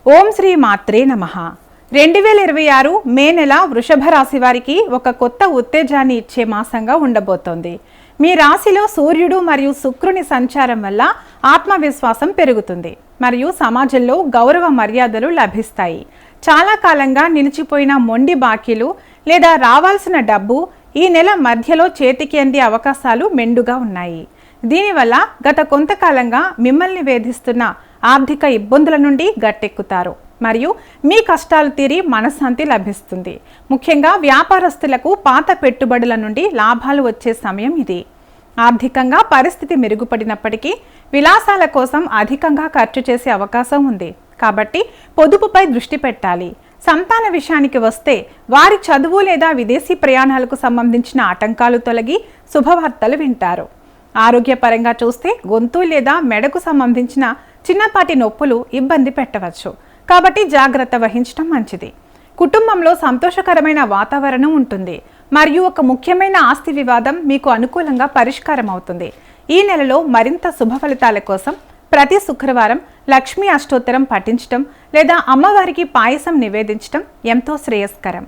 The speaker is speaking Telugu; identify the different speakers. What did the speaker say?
Speaker 1: ఓం శ్రీ మాత్రే నమః. 2026 మే నెల వృషభ రాశి వారికి ఒక కొత్త ఉత్తేజాన్ని ఇచ్చే మాసంగా ఉండబోతోంది. మీ రాశిలో సూర్యుడు మరియు శుక్రుని సంచారం వల్ల ఆత్మవిశ్వాసం పెరుగుతుంది మరియు సమాజంలో గౌరవ మర్యాదలు లభిస్తాయి. చాలా కాలంగా నిలిచిపోయిన మొండి బాకీలు లేదా రావాల్సిన డబ్బు ఈ నెల మధ్యలో చేతికి అందే అవకాశాలు మెండుగా ఉన్నాయి. దీనివల్ల గత కొంతకాలంగా మిమ్మల్ని వేధిస్తున్న ఆర్థిక ఇబ్బందుల నుండి గట్టెక్కుతారు మరియు మీ కష్టాలు తీరి మనశ్శాంతి లభిస్తుంది. ముఖ్యంగా వ్యాపారస్తులకు పాత పెట్టుబడుల నుండి లాభాలు వచ్చే సమయం ఇది. ఆర్థికంగా పరిస్థితి మెరుగుపడినప్పటికీ విలాసాల కోసం అధికంగా ఖర్చు చేసే అవకాశం ఉంది. కాబట్టి పొదుపుపై దృష్టి పెట్టాలి. సంతాన విషయానికి వస్తే వారి చదువు లేదా విదేశీ ప్రయాణాలకు సంబంధించిన ఆటంకాలు తొలగి శుభవార్తలు వింటారు. ఆరోగ్యపరంగా చూస్తే గొంతు లేదా మెడకు సంబంధించిన చిన్నపాటి నొప్పులు ఇబ్బంది పెట్టవచ్చు. కాబట్టి జాగ్రత్త వహించడం మంచిది. కుటుంబంలో సంతోషకరమైన వాతావరణం ఉంటుంది మరియు ఒక ముఖ్యమైన ఆస్తి వివాదం మీకు అనుకూలంగా పరిష్కారం అవుతుంది. ఈ నెలలో మరింత శుభ ఫలితాల కోసం ప్రతి శుక్రవారం లక్ష్మీ అష్టోత్తరం పఠించడం లేదా అమ్మవారికి పాయసం నివేదించడం ఎంతో శ్రేయస్కరం.